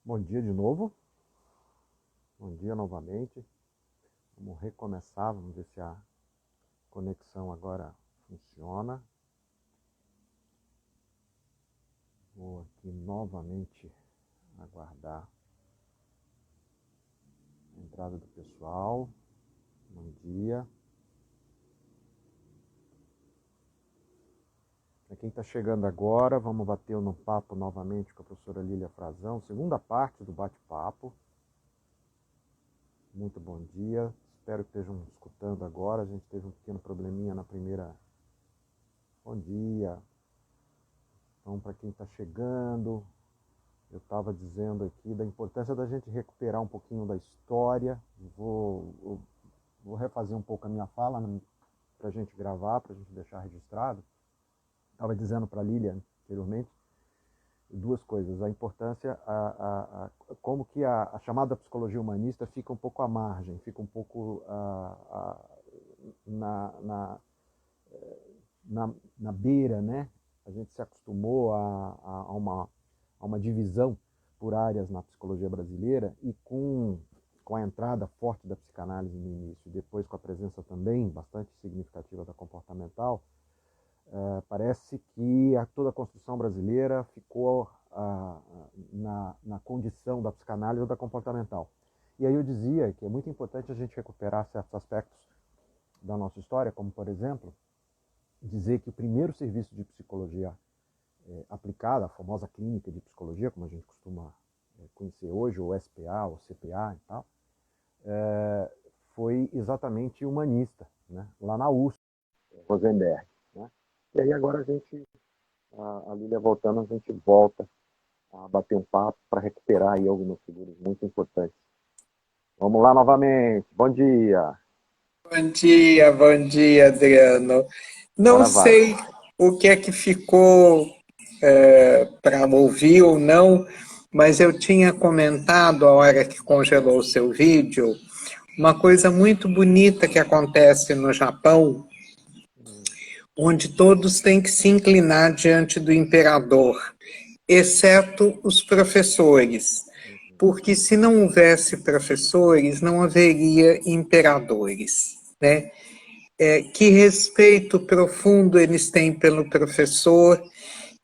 Bom dia de novo. Bom dia novamente. Vamos recomeçar, vamos ver se a conexão agora funciona. Vou aqui novamente aguardar a entrada do pessoal. Bom dia. Para quem está chegando agora, vamos bater no papo novamente com a professora Lília Frazão, segunda parte do bate-papo. Muito bom dia, espero que estejam escutando agora. A gente teve um pequeno probleminha na primeira. Bom dia. Então, para quem está chegando, eu estava dizendo aqui da importância da gente recuperar um pouquinho da história. Vou refazer um pouco a minha fala para a gente gravar, para a gente deixar registrado. Estava dizendo para a Lília anteriormente duas coisas: a importância, como que a chamada psicologia humanista fica um pouco à margem, fica um pouco na beira, né? A gente se acostumou a uma divisão por áreas na psicologia brasileira, e com a entrada forte da psicanálise no início, depois com a presença também bastante significativa da comportamental, parece que toda a construção brasileira ficou na condição da psicanálise ou da comportamental. E aí eu dizia que é muito importante a gente recuperar certos aspectos da nossa história, como, por exemplo, dizer que o primeiro serviço de psicologia aplicada, a famosa clínica de psicologia, como a gente costuma conhecer hoje, ou SPA, ou CPA e tal, foi exatamente humanista, né? Lá na USP, Rosenberg. Né? E aí agora a Lília voltando, a gente volta a bater um papo para recuperar aí algumas figuras muito importantes. Vamos lá novamente. Bom dia. Bom dia, Adriano. Não Agora vai. sei o que é que ficou para ouvir ou não, mas eu tinha comentado, a hora que congelou o seu vídeo, uma coisa muito bonita que acontece no Japão, onde todos têm que se inclinar diante do imperador, exceto os professores. Porque se não houvesse professores, não haveria imperadores, né? Que respeito profundo eles têm pelo professor,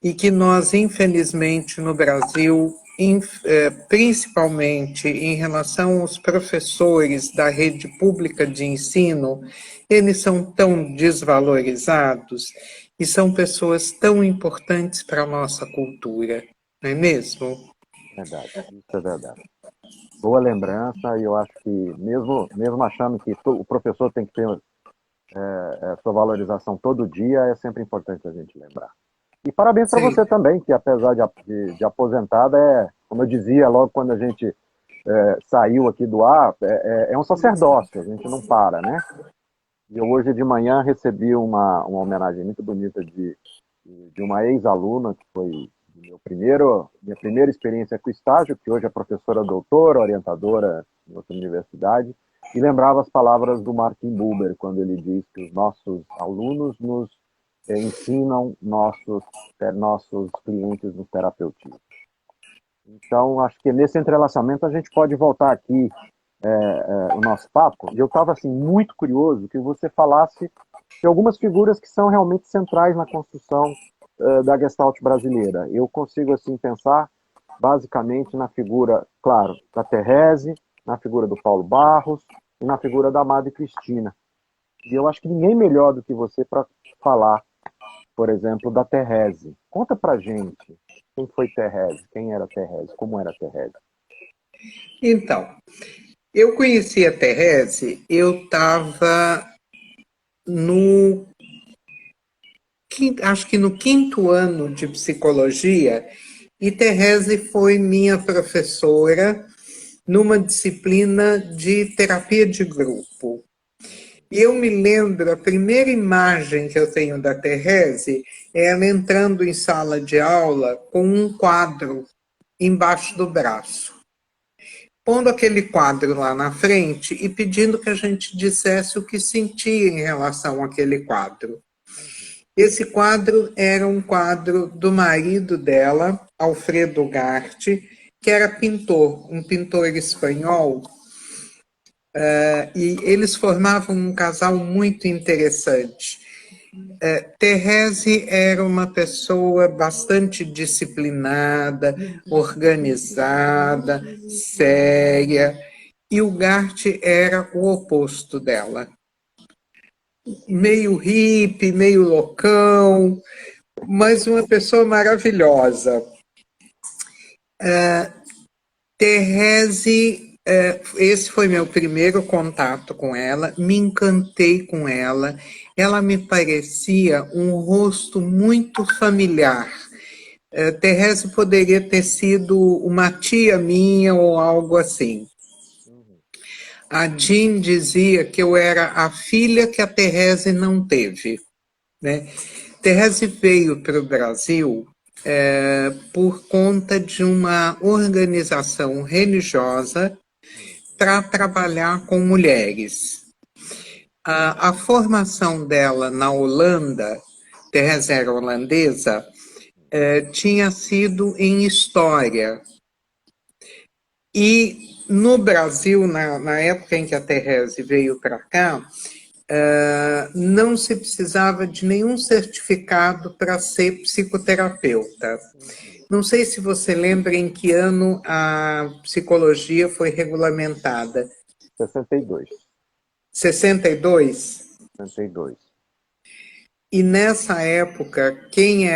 e que nós, infelizmente, no Brasil, principalmente em relação aos professores da rede pública de ensino, eles são tão desvalorizados e são pessoas tão importantes para a nossa cultura, não é mesmo? Verdade, isso é verdade. Boa lembrança, e eu acho que mesmo achando que o professor tem que ter sua valorização todo dia, é sempre importante a gente lembrar. E parabéns para Sim. você também, que apesar de aposentada, como eu dizia logo quando a gente saiu aqui do ar, é um sacerdócio, a gente não para, né? E eu hoje de manhã recebi uma homenagem muito bonita de uma ex-aluna, que foi minha primeira experiência com estágio, que hoje é professora doutora, orientadora em outra universidade, e lembrava as palavras do Martin Buber, quando ele diz que os nossos alunos nos ensinam, nossos clientes nos terapeutizam. Então, acho que nesse entrelaçamento a gente pode voltar aqui o nosso papo. E eu estava assim, muito curioso que você falasse de algumas figuras que são realmente centrais na construção da Gestalt brasileira. Eu consigo assim pensar basicamente na figura, claro, da Thérèse, na figura do Paulo Barros e na figura da Madre Cristina. E eu acho que ninguém melhor do que você para falar, por exemplo, da Thérèse. Conta pra gente quem foi Thérèse, quem era Thérèse, como era Thérèse. Então, eu conheci a Thérèse, eu estava no acho que no quinto ano de psicologia, e Thérèse foi minha professora numa disciplina de terapia de grupo. E eu me lembro, a primeira imagem que eu tenho da Thérèse é ela entrando em sala de aula com um quadro embaixo do braço, pondo aquele quadro lá na frente e pedindo que a gente dissesse o que sentia em relação àquele quadro. Esse quadro era um quadro do marido dela, Alfredo Garte, que era pintor, um pintor espanhol, e eles formavam um casal muito interessante. Thérèse era uma pessoa bastante disciplinada, organizada, séria, e o Gart era o oposto dela. Meio hippie, meio loucão, mas uma pessoa maravilhosa. Thérèse, esse foi meu primeiro contato com ela, me encantei com ela, ela me parecia um rosto muito familiar. Thérèse poderia ter sido uma tia minha ou algo assim. A Jean dizia que eu era a filha que a Thérèse não teve, né? Thérèse veio para o Brasil por conta de uma organização religiosa para trabalhar com mulheres. A formação dela na Holanda, Thérèse era holandesa, tinha sido em história. E no Brasil, na época em que a Thérèse veio para cá, não se precisava de nenhum certificado para ser psicoterapeuta. Não sei se você lembra em que ano a psicologia foi regulamentada. 62. 62? 62. E nessa época, quem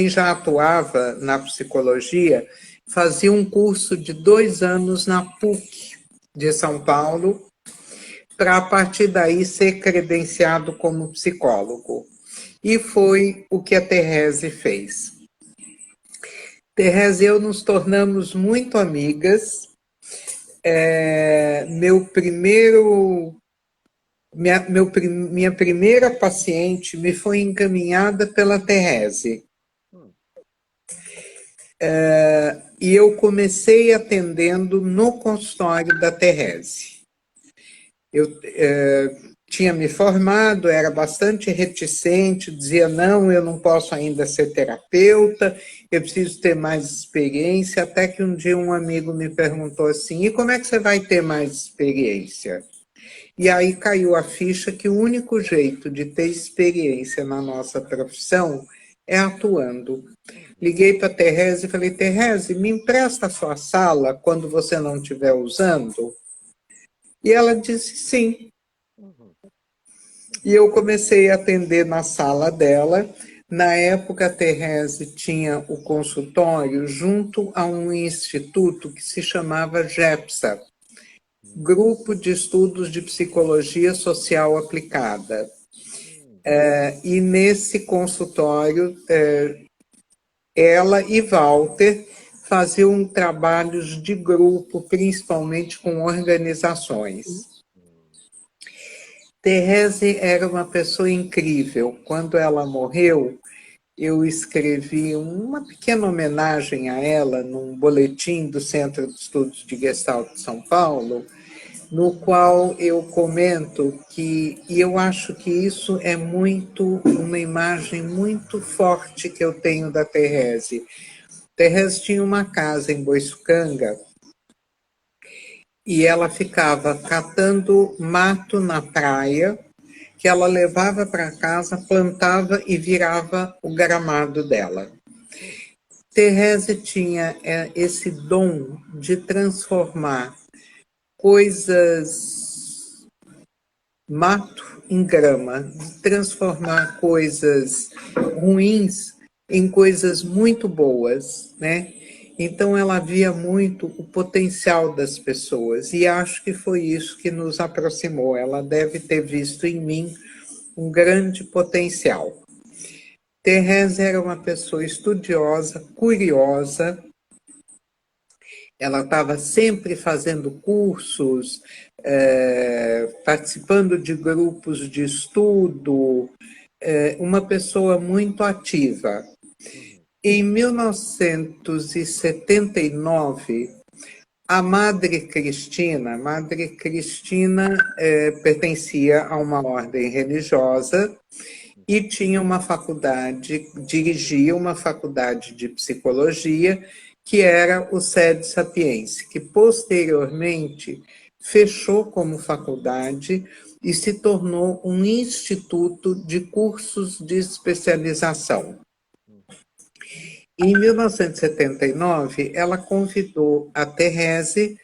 já atuava na psicologia fazia um curso de 2 anos na PUC de São Paulo, para a partir daí ser credenciado como psicólogo. E foi o que a Thérèse fez. Thérèse e eu nos tornamos muito amigas. Minha primeira paciente me foi encaminhada pela Thérèse. E eu comecei atendendo no consultório da Thérèse. Eu tinha me formado, era bastante reticente, dizia, não, eu não posso ainda ser terapeuta, eu preciso ter mais experiência, até que um dia um amigo me perguntou assim, e como é que você vai ter mais experiência? E aí caiu a ficha que o único jeito de ter experiência na nossa profissão é atuando. Liguei para a Thérèse e falei, Thérèse, me empresta a sua sala quando você não estiver usando? E ela disse sim. E eu comecei a atender na sala dela. Na época, a Thérèse tinha o consultório junto a um instituto que se chamava GEPSA, Grupo de Estudos de Psicologia Social Aplicada. E nesse consultório, ela e Walter faziam trabalhos de grupo, principalmente com organizações. Thérèse era uma pessoa incrível. Quando ela morreu, eu escrevi uma pequena homenagem a ela num boletim do Centro de Estudos de Gestalt de São Paulo, no qual eu comento que, e eu acho que isso é uma imagem muito forte que eu tenho da Thérèse. Thérèse tinha uma casa em Boiçucanga e ela ficava catando mato na praia, que ela levava para casa, plantava e virava o gramado dela. Thérèse tinha esse dom de transformar coisas, mato em grama, de transformar coisas ruins em coisas muito boas, né? Então ela via muito o potencial das pessoas e acho que foi isso que nos aproximou. Ela deve ter visto em mim um grande potencial. Thérèse era uma pessoa estudiosa, curiosa. Ela estava sempre fazendo cursos, participando de grupos de estudo, uma pessoa muito ativa. Em 1979, a Madre Cristina pertencia a uma ordem religiosa e tinha uma faculdade, dirigia uma faculdade de psicologia que era o Sede Sapiense, que posteriormente fechou como faculdade e se tornou um instituto de cursos de especialização. Em 1979, ela convidou a Thérèse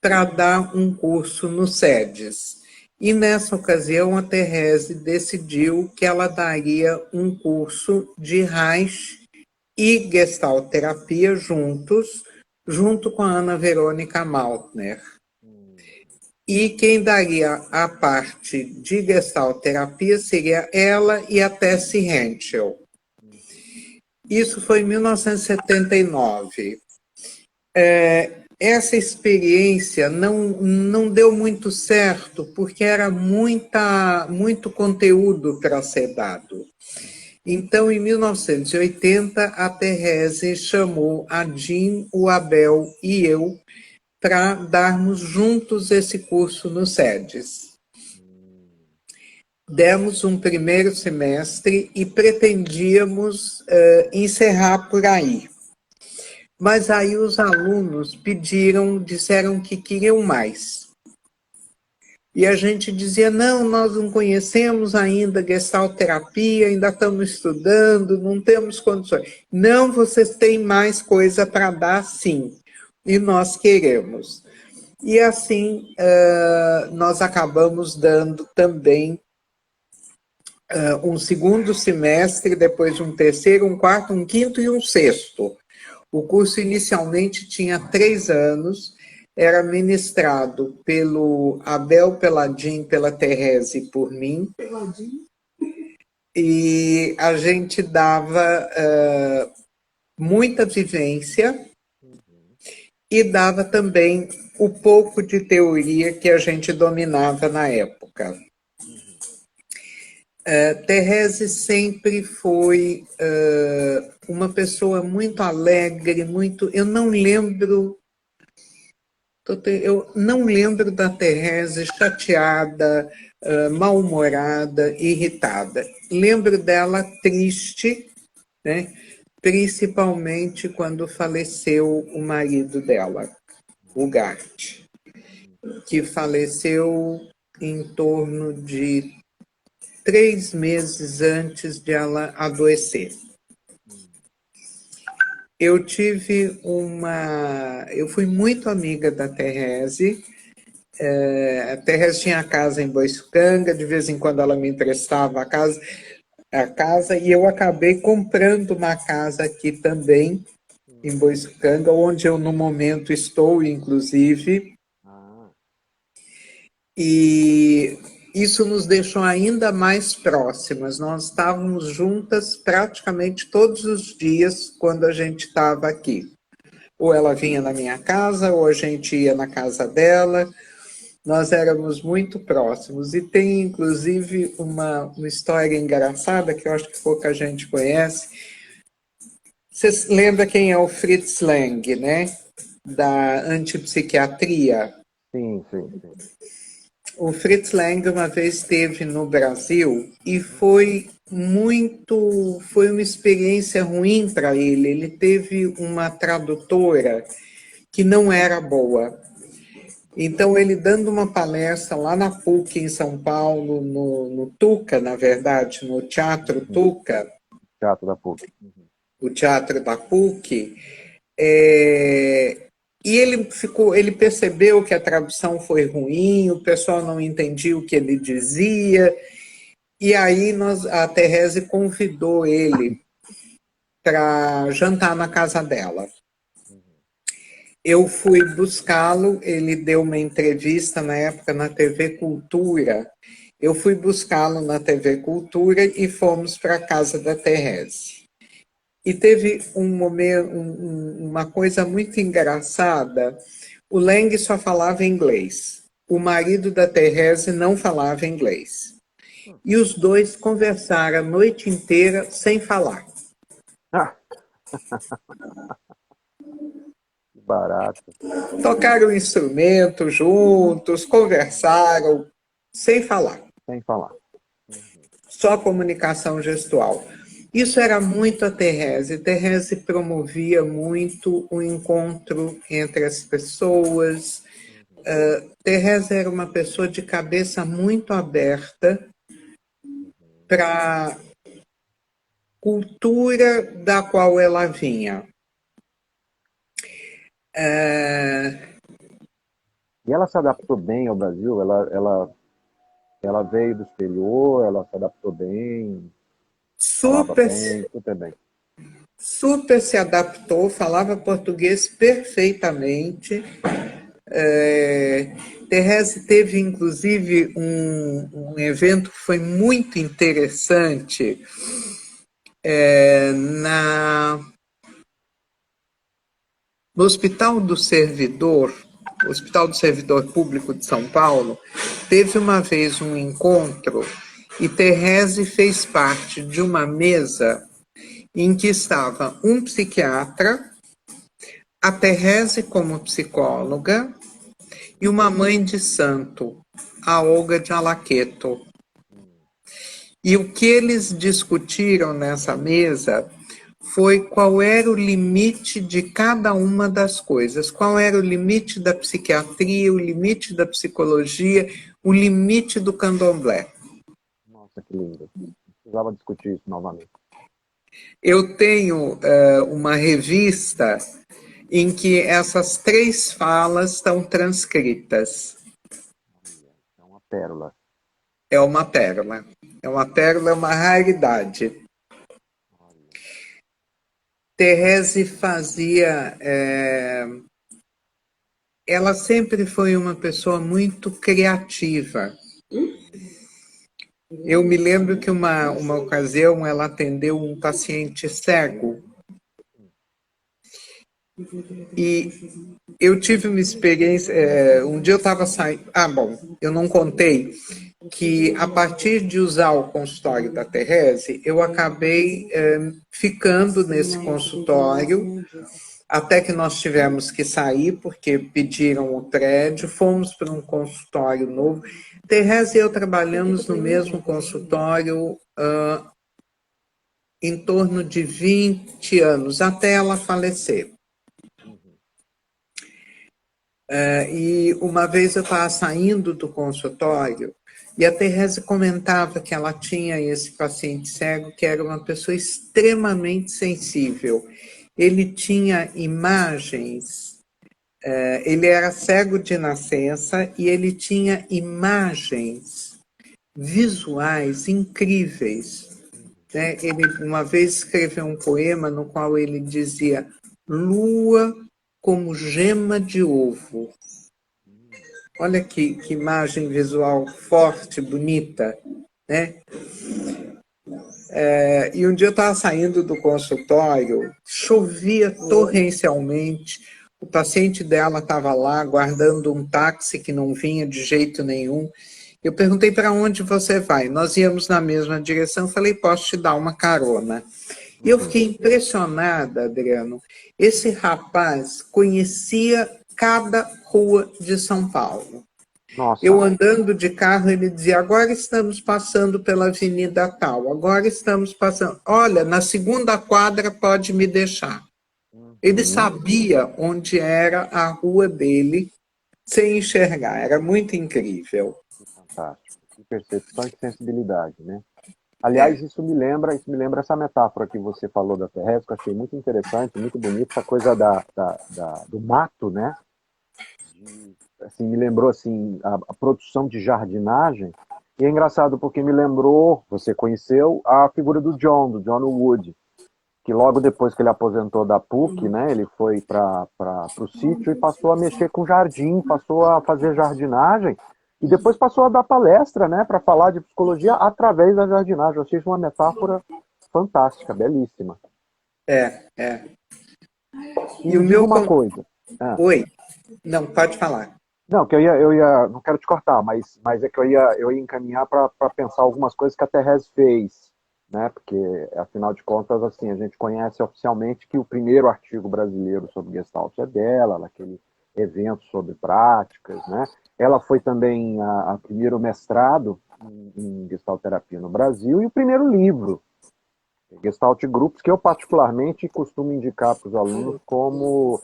para dar um curso no SEDES. E nessa ocasião, a Thérèse decidiu que ela daria um curso de Reich e Gestaltterapia junto com a Ana Verônica Mautner. E quem daria a parte de Gestaltterapia seria ela e a Tessie Henschel. Isso foi em 1979. Essa experiência não deu muito certo, porque era muito conteúdo para ser dado. Então, em 1980, a Thérèse chamou a Jean, o Abel e eu para darmos juntos esse curso no SEDES. Demos um primeiro semestre e pretendíamos encerrar por aí. Mas aí os alunos disseram que queriam mais. E a gente dizia, não, nós não conhecemos ainda Gestaltterapia, ainda estamos estudando, não temos condições. Não, vocês têm mais coisa para dar, sim. E nós queremos. E assim, nós acabamos dando também um segundo semestre, depois um terceiro, um quarto, um quinto e um sexto. O curso inicialmente tinha 3 anos, era ministrado pelo Abel, pela Jean, pela Thérèse e por mim. E a gente dava muita vivência e dava também o pouco de teoria que a gente dominava na época. Thérèse sempre foi uma pessoa muito alegre, eu não lembro da Thérèse chateada, mal-humorada, irritada. Lembro dela triste, né? Principalmente quando faleceu o marido dela, o Gart, que faleceu em torno de 3 meses antes de ela adoecer. Eu fui muito amiga da Thérèse. A Thérèse tinha casa em Boiçucanga, de vez em quando ela me emprestava a casa, e eu acabei comprando uma casa aqui também, em Boiçucanga, onde eu no momento estou, inclusive. E isso nos deixou ainda mais próximas. Nós estávamos juntas praticamente todos os dias quando a gente estava aqui. Ou ela vinha na minha casa, ou a gente ia na casa dela. Nós éramos muito próximos. E tem, inclusive, uma história engraçada que eu acho que pouca gente conhece. Você lembra quem é o Fritz Lang, né? Da antipsiquiatria? Sim. O Fritz Lang uma vez esteve no Brasil e foi uma experiência ruim para ele. Ele teve uma tradutora que não era boa. Então, ele dando uma palestra lá na PUC, em São Paulo, no Tuca, na verdade, no Teatro Tuca. Teatro da PUC. O Teatro da PUC. E ele percebeu que a tradução foi ruim, o pessoal não entendia o que ele dizia, e aí a Thérèse convidou ele para jantar na casa dela. Eu fui buscá-lo, ele deu uma entrevista na época na TV Cultura. Eu fui buscá-lo na TV Cultura e fomos para a casa da Thérèse. E teve uma coisa muito engraçada. O Lang só falava inglês. O marido da Thérèse não falava inglês. E os dois conversaram a noite inteira sem falar. Barato. Tocaram instrumento juntos, conversaram sem falar. Sem falar. Só comunicação gestual. Isso era muito a Thérèse. Thérèse promovia muito o encontro entre as pessoas. Thérèse era uma pessoa de cabeça muito aberta para a cultura da qual ela vinha. E ela se adaptou bem ao Brasil? Ela veio do exterior, ela se adaptou bem, falava Super, bem, super bem. super se adaptou, falava português perfeitamente. Thérèse teve, inclusive, um evento que foi muito interessante no Hospital do Servidor Público de São Paulo, teve uma vez um encontro e Thérèse fez parte de uma mesa em que estava um psiquiatra, a Thérèse como psicóloga e uma mãe de santo, a Olga de Alaqueto. E o que eles discutiram nessa mesa foi qual era o limite de cada uma das coisas, qual era o limite da psiquiatria, o limite da psicologia, o limite do candomblé. Nossa, que lindo. Precisava discutir isso novamente. Eu tenho uma revista em que essas 3 falas estão transcritas. É uma pérola. É uma pérola. É uma pérola, é uma raridade. Thérèse fazia. Ela sempre foi uma pessoa muito criativa. Eu me lembro que uma ocasião ela atendeu um paciente cego. E eu tive uma experiência. Um dia eu estava saindo. Ah, bom, eu não contei que a partir de usar o consultório da Thérèse, eu acabei ficando nesse consultório até que nós tivemos que sair porque pediram o prédio, fomos para um consultório novo. Thérèse e eu trabalhamos no mesmo consultório em torno de 20 anos, até ela falecer. E uma vez eu estava saindo do consultório e a Thérèse comentava que ela tinha esse paciente cego que era uma pessoa extremamente sensível. Ele tinha imagens, ele era cego de nascença e ele tinha imagens visuais incríveis. Né? Ele uma vez escreveu um poema no qual ele dizia lua como gema de ovo. Olha que imagem visual forte, bonita, né? E um dia eu estava saindo do consultório, chovia torrencialmente, o paciente dela estava lá guardando um táxi que não vinha de jeito nenhum. Eu perguntei para onde você vai. Nós íamos na mesma direção, falei, posso te dar uma carona. E eu fiquei impressionada, Adriano. Esse rapaz conhecia cada rua de São Paulo. Nossa. Eu andando de carro, ele dizia, agora estamos passando pela Avenida Tal, agora estamos passando... Olha, na segunda quadra pode me deixar. Ele sabia onde era a rua dele sem enxergar, era muito incrível. Fantástico. Que percepção e que sensibilidade, né? Aliás, isso me lembra essa metáfora que você falou da Thérèse, que eu achei muito interessante, muito bonita, essa coisa do mato, né? Assim, me lembrou assim, a produção de jardinagem, e é engraçado porque me lembrou, você conheceu, a figura do John Wood, que logo depois que ele aposentou da PUC, né, ele foi para o sítio e passou a mexer com jardim, passou a fazer jardinagem, e depois passou a dar palestra, né, para falar de psicologia através da jardinagem. Eu achei isso uma metáfora fantástica, belíssima. É. E me diga uma coisa. Oi, não, pode falar. Não, que não quero te cortar, mas é que eu ia encaminhar para pensar algumas coisas que a Thérèse fez, né? Porque, afinal de contas, assim, a gente conhece oficialmente que o primeiro artigo brasileiro sobre Gestalt é dela, naquele evento sobre práticas, né? Ela foi também a primeiro mestrado em Gestalt terapia no Brasil e o primeiro livro Gestalt grupos, que eu particularmente costumo indicar para os alunos como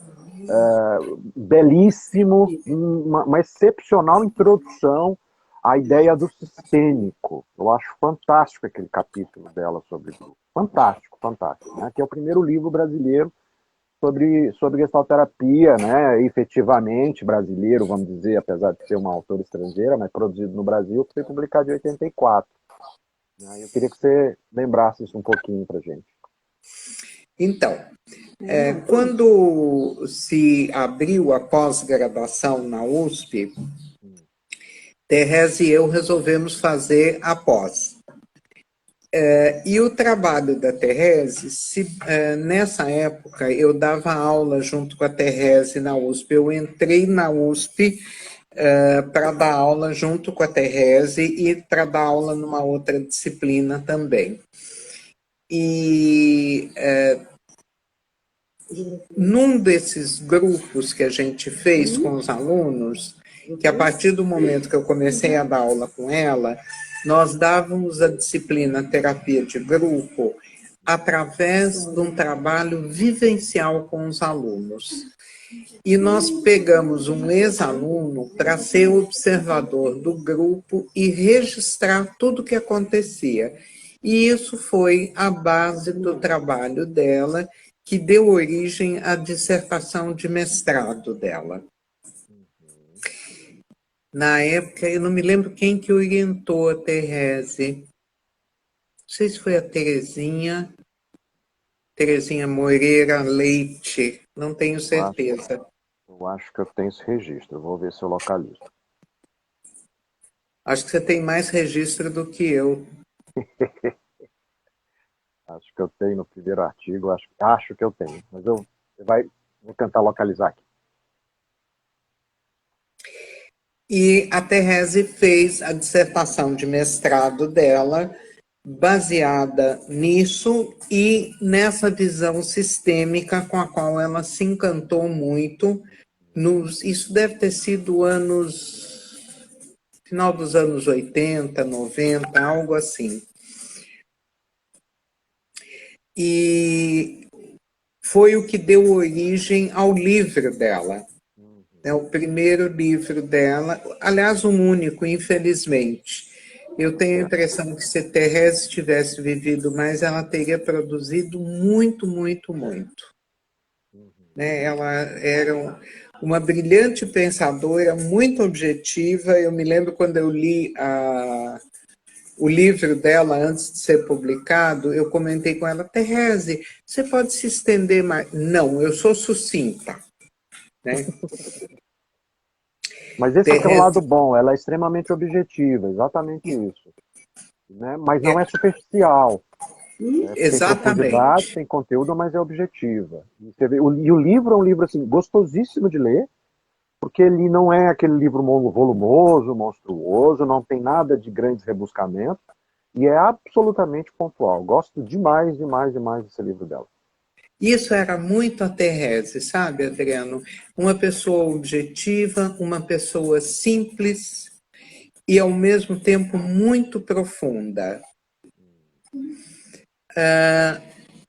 belíssimo, uma excepcional introdução à ideia do sistêmico. Eu acho fantástico aquele capítulo dela sobre grupos. Fantástico, fantástico. Né? Que é o primeiro livro brasileiro sobre gestalterapia, né, efetivamente brasileiro, vamos dizer, apesar de ser uma autora estrangeira, mas produzido no Brasil, que foi publicado em 84. Né? Eu queria que você lembrasse isso um pouquinho para a gente. Então, quando se abriu a pós-graduação na USP, Thérèse e eu resolvemos fazer a pós. E o trabalho da Thérèse, nessa época eu dava aula junto com a Thérèse na USP. Eu entrei na USP para dar aula junto com a Thérèse e para dar aula numa outra disciplina também. E num desses grupos que a gente fez com os alunos, que a partir do momento que eu comecei a dar aula com ela, nós dávamos a disciplina terapia de grupo através de um trabalho vivencial com os alunos. E nós pegamos um ex-aluno para ser observador do grupo e registrar tudo o que acontecia. E isso foi a base do trabalho dela, que deu origem à dissertação de mestrado dela. Na época, eu não me lembro quem que orientou a Thérèse. Não sei se foi a Terezinha Moreira Leite, não tenho certeza. Eu acho que eu tenho esse registro, vou ver se eu localizo. Acho que você tem mais registro do que eu. Acho que eu tenho no primeiro artigo, acho que eu tenho, mas vou tentar localizar aqui. E a Thérèse fez a dissertação de mestrado dela baseada nisso e nessa visão sistêmica com a qual ela se encantou muito. Isso deve ter sido final dos anos 80, 90, algo assim. E foi o que deu origem ao livro dela. É o primeiro livro dela, aliás, um único, infelizmente. Eu tenho a impressão que se Thérèse tivesse vivido mais, ela teria produzido muito, muito, muito. Né? Ela era uma brilhante pensadora, muito objetiva. Eu me lembro quando eu li o livro dela antes de ser publicado, eu comentei com ela, Thérèse, você pode se estender mais? Não, eu sou sucinta. Né? Mas esse é o lado bom, ela é extremamente objetiva, exatamente isso. Né? Mas não é superficial. Exatamente. Tem profundidade, tem conteúdo, mas é objetiva. E o livro é um livro assim, gostosíssimo de ler, porque ele não é aquele livro volumoso, monstruoso, não tem nada de grandes rebuscamentos, e é absolutamente pontual. Gosto demais, demais, demais desse livro dela. Isso era muito a Thérèse, sabe, Adriano? Uma pessoa objetiva, uma pessoa simples e, ao mesmo tempo, muito profunda.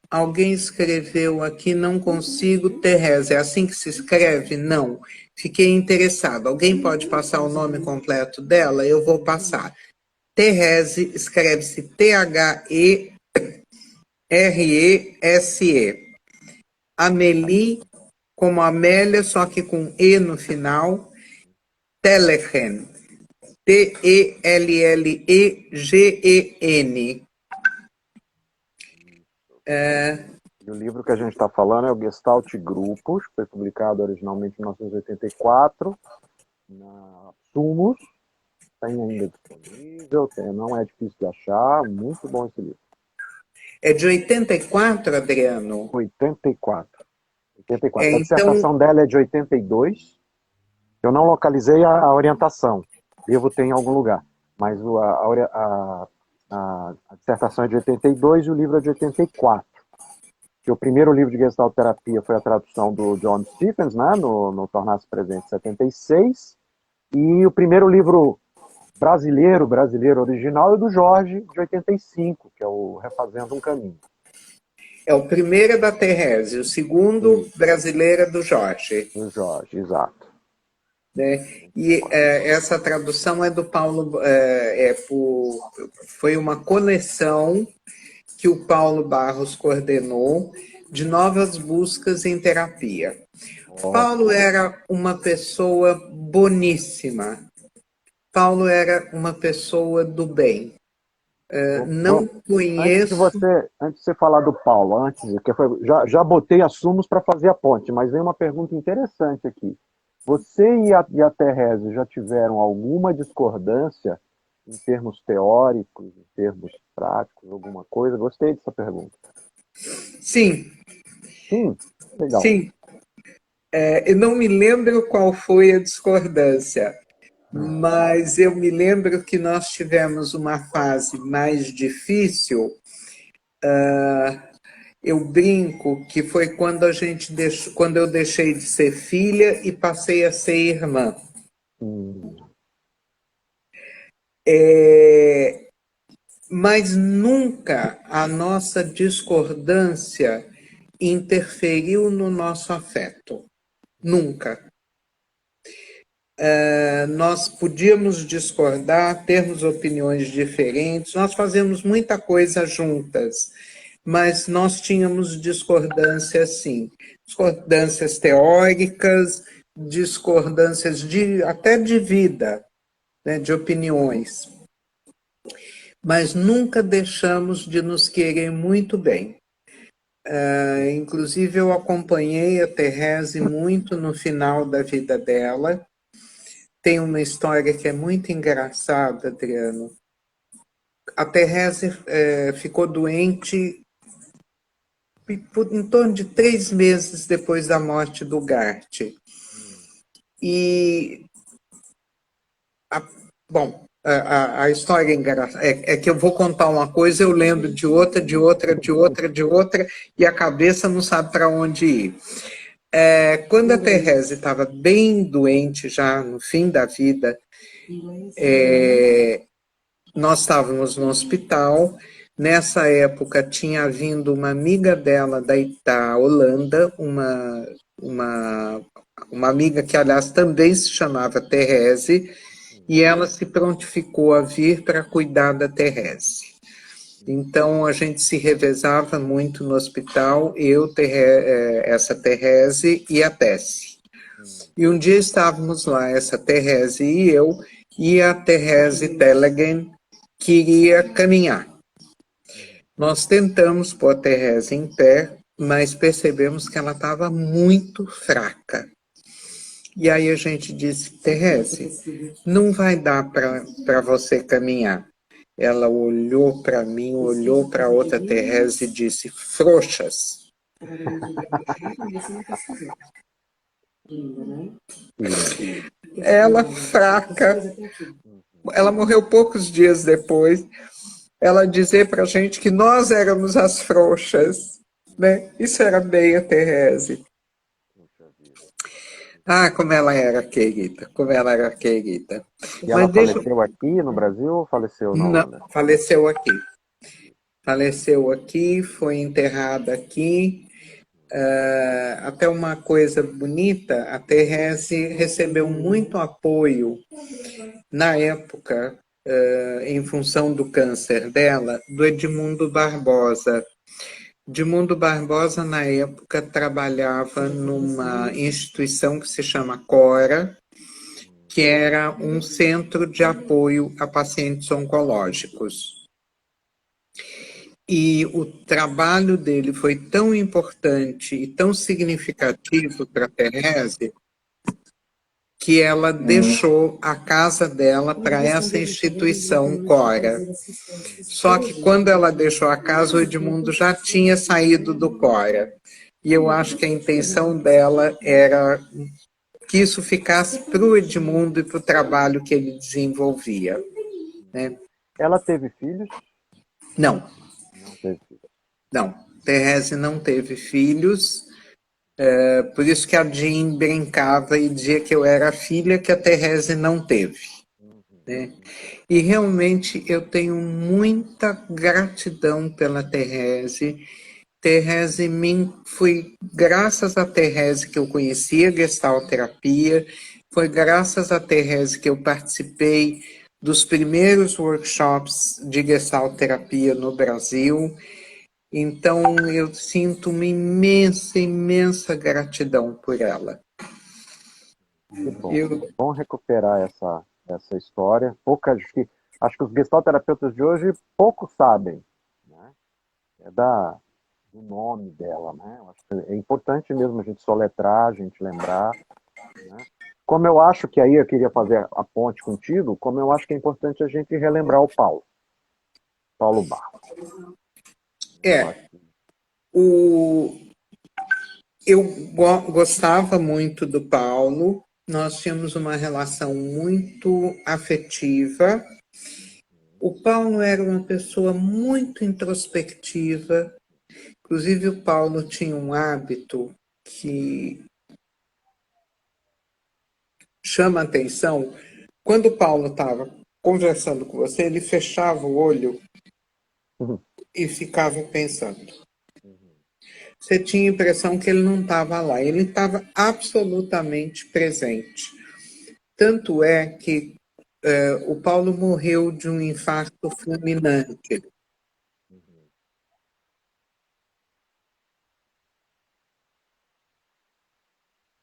Alguém escreveu aqui, não consigo, Thérèse. É assim que se escreve? Não. Fiquei interessado. Alguém pode passar o nome completo dela? Eu vou passar. Thérèse escreve-se T-H-E-R-E-S-E. Amélie, como Amélia, só que com E no final. Tellegen. T-E-L-L-E-G-E-N. E o livro que a gente está falando é o Gestalt Grupos, que foi publicado originalmente em 1984, na Sumos. Tem ainda disponível, não é difícil de achar, muito bom esse livro. É de 84, Adriano? 84. A dissertação dela é de 82. Eu não localizei a orientação, devo ter em algum lugar, mas a dissertação é de 82 e o livro é de 84. Que o primeiro livro de Gestalt Terapia foi a tradução do John Stephens, né, no Tornar-se Presente, 76, e o primeiro livro brasileiro original é do Jorge, de 85, que é o Refazendo um Caminho. o primeiro é da Thérèse, o segundo brasileiro é do Jorge. Do Jorge, exato. Né? E essa tradução é do Paulo, foi uma coleção que o Paulo Barros coordenou de novas buscas em terapia. Paulo era uma pessoa boníssima. Paulo era uma pessoa do bem. Não conheço... Antes de você falar do Paulo, já botei assumos para fazer a ponte, mas vem uma pergunta interessante aqui. Você e a Thérèse já tiveram alguma discordância em termos teóricos, em termos práticos, alguma coisa? Gostei dessa pergunta. Sim. Sim? Legal. Sim. Eu não me lembro qual foi a discordância, mas eu me lembro que nós tivemos uma fase mais difícil. Eu brinco que foi quando quando eu deixei de ser filha e passei a ser irmã. Mas nunca a nossa discordância interferiu no nosso afeto. Nunca. Nós podíamos discordar, termos opiniões diferentes, nós fazemos muita coisa juntas, mas nós tínhamos discordâncias, sim. Discordâncias teóricas, discordâncias até de vida, né, de opiniões. Mas nunca deixamos de nos querer muito bem. Inclusive, eu acompanhei a Thérèse muito no final da vida dela. Tem uma história que é muito engraçada, Adriano. A Thérèse ficou doente em torno de 3 meses depois da morte do Gart. E, a história é engraçada. É que eu vou contar uma coisa, eu lembro de outra, e a cabeça não sabe para onde ir. Quando a Thérèse estava bem doente, já no fim da vida, nós estávamos no hospital. Nessa época tinha vindo uma amiga dela da Holanda, uma amiga que, aliás, também se chamava Thérèse, e ela se prontificou a vir para cuidar da Thérèse. Então, a gente se revezava muito no hospital, essa Thérèse e a Tessie. E um dia estávamos lá, essa Thérèse e eu, e a Thérèse Tellegen queria caminhar. Nós tentamos pôr a Thérèse em pé, mas percebemos que ela estava muito fraca. E aí a gente disse, Thérèse, não vai dar para você caminhar. Ela olhou para mim, olhou para outra Thérèse e disse, frouxas. Ela fraca, ela morreu poucos dias depois, ela dizer para a gente que nós éramos as frouxas, né? Isso era bem a Thérèse. Como ela era querida, como ela era querida. E ela faleceu aqui no Brasil ou faleceu na Holanda? Não, faleceu aqui. Faleceu aqui, foi enterrada aqui. Até uma coisa bonita, a Thérèse recebeu muito apoio na época, em função do câncer dela, do Edmundo Barbosa. Edmundo Barbosa, na época, trabalhava numa instituição que se chama CORA, que era um centro de apoio a pacientes oncológicos. E o trabalho dele foi tão importante e tão significativo para a Thérèse que ela deixou a casa dela para essa instituição CORA. Só que quando ela deixou a casa, o Edmundo já tinha saído do CORA. E eu acho que a intenção dela era que isso ficasse para o Edmundo e para o trabalho que ele desenvolvia. Né? Ela teve filhos? Não. Não teve filhos. Não, Thérèse não teve filhos. Por isso que a Jean brincava e dizia que eu era a filha que a Thérèse não teve. Né? E realmente eu tenho muita gratidão pela Thérèse, Thérèse foi graças a Thérèse que eu conheci a gestalterapia, foi graças a Thérèse que eu participei dos primeiros workshops de gestalterapia no Brasil. Então, eu sinto uma imensa, imensa gratidão por ela. Que bom. Eu, Bom recuperar essa história. Acho que os gestalterapeutas de hoje pouco sabem, né? É do nome dela, né? Eu acho que é importante mesmo a gente soletrar, a gente lembrar, né? Como eu acho que aí eu queria fazer a ponte contigo, como eu acho que é importante a gente relembrar o Paulo Barros. Eu é, acho que... o, eu gostava muito do Paulo, nós tínhamos uma relação muito afetiva. O Paulo era uma pessoa muito introspectiva, inclusive o Paulo tinha um hábito que chama atenção. Quando o Paulo estava conversando com você, ele fechava o olho e ficava pensando. Você tinha a impressão que ele não estava lá, ele estava absolutamente presente. Tanto é que o Paulo morreu de um infarto fulminante.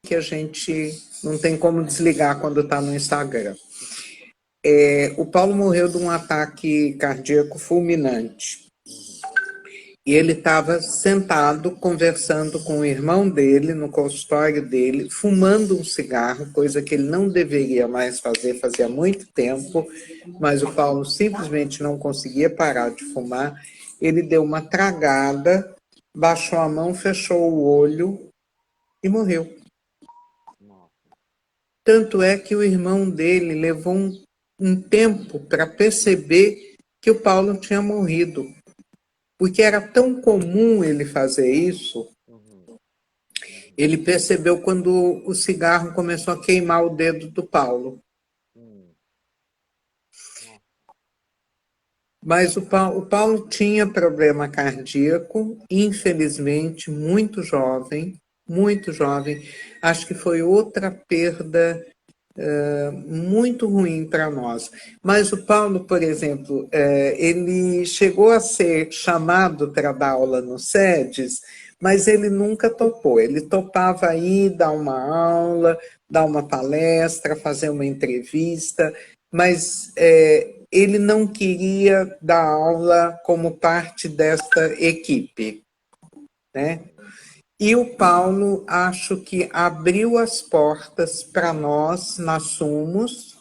Que a gente não tem como desligar quando está no Instagram. O Paulo morreu de um ataque cardíaco fulminante. E ele estava sentado conversando com o irmão dele no consultório dele, fumando um cigarro, coisa que ele não deveria mais fazer, fazia muito tempo, mas o Paulo simplesmente não conseguia parar de fumar. Ele deu uma tragada, baixou a mão, fechou o olho e morreu. Tanto é que o irmão dele levou um tempo para perceber que o Paulo tinha morrido. Porque era tão comum ele fazer isso, ele percebeu quando o cigarro começou a queimar o dedo do Paulo. Mas o Paulo tinha problema cardíaco, infelizmente, muito jovem, muito jovem. Acho que foi outra perda muito ruim para nós. Mas o Paulo, por exemplo, ele chegou a ser chamado para dar aula no SEDES, mas ele nunca topou. Ele topava ir dar uma aula, dar uma palestra, fazer uma entrevista, mas ele não queria dar aula como parte desta equipe, né? E o Paulo, acho que abriu as portas para nós na Sumos.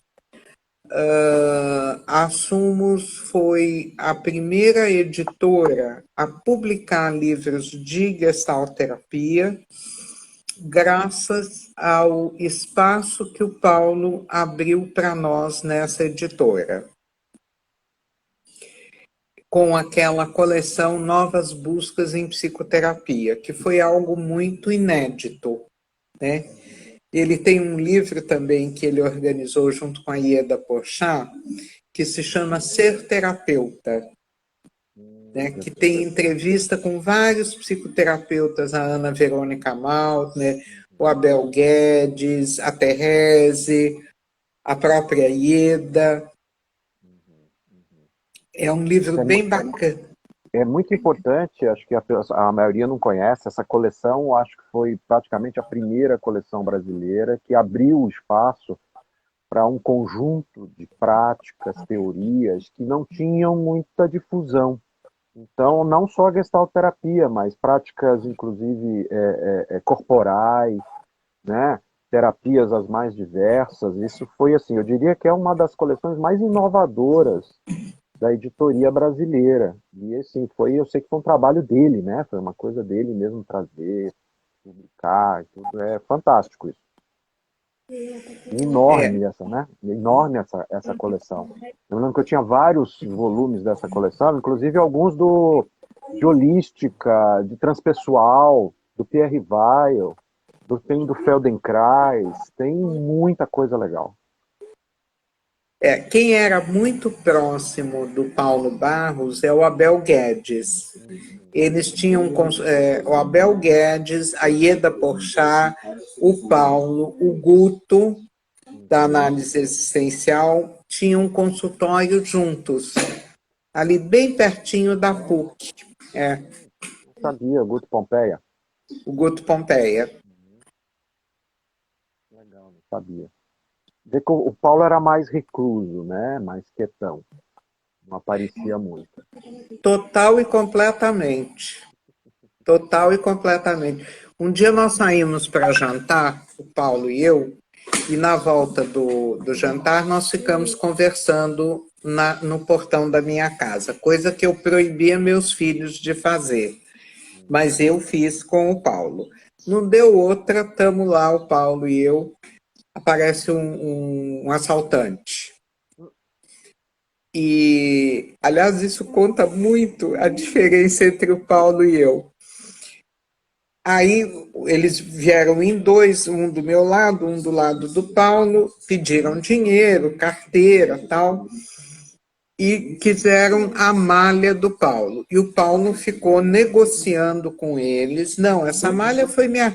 A Sumos foi a primeira editora a publicar livros de gestalterapia, graças ao espaço que o Paulo abriu para nós nessa editora, com aquela coleção Novas Buscas em Psicoterapia, que foi algo muito inédito, né? Ele tem um livro também que ele organizou junto com a Ieda Porchat, que se chama Ser Terapeuta, né? Que tem entrevista com vários psicoterapeutas, a Ana Verônica Maltner, o Abel Guedes, a Thérèse, a própria Ieda. É um livro bem bacana. É muito importante, acho que a maioria não conhece, essa coleção, acho que foi praticamente a primeira coleção brasileira que abriu o espaço para um conjunto de práticas, teorias que não tinham muita difusão. Então, não só a gestalterapia, mas práticas, inclusive, corporais, né? Terapias as mais diversas. Isso foi, assim, eu diria que é uma das coleções mais inovadoras da editoria brasileira. E assim, eu sei que foi um trabalho dele, né? Foi uma coisa dele mesmo trazer, publicar, tudo. É fantástico isso. É, Enorme essa, né? Enorme essa coleção. Eu lembro que eu tinha vários volumes dessa coleção, inclusive alguns de holística, de transpessoal, do Pierre Weil, tem do Feldenkrais, tem muita coisa legal. Quem era muito próximo do Paulo Barros é o Abel Guedes. Eles tinham o Abel Guedes, a Ieda Porchat, o Paulo, o Guto, da análise existencial, tinham um consultório juntos, ali bem pertinho da PUC. Não sabia, Guto Pompeia. O Guto Pompeia. Legal, não sabia. Vê que o Paulo era mais recluso, né? Mais quietão. Não aparecia muito. Total e completamente. Total e completamente. Um dia nós saímos para jantar, o Paulo e eu, e na volta do jantar nós ficamos conversando no portão da minha casa, coisa que eu proibia meus filhos de fazer, mas eu fiz com o Paulo. Não deu outra, estamos lá, o Paulo e eu, aparece um assaltante. E, aliás, isso conta muito a diferença entre o Paulo e eu. Aí eles vieram em dois, um do meu lado, um do lado do Paulo, pediram dinheiro, carteira, tal, e quiseram a malha do Paulo. E o Paulo ficou negociando com eles. Não, essa malha foi minha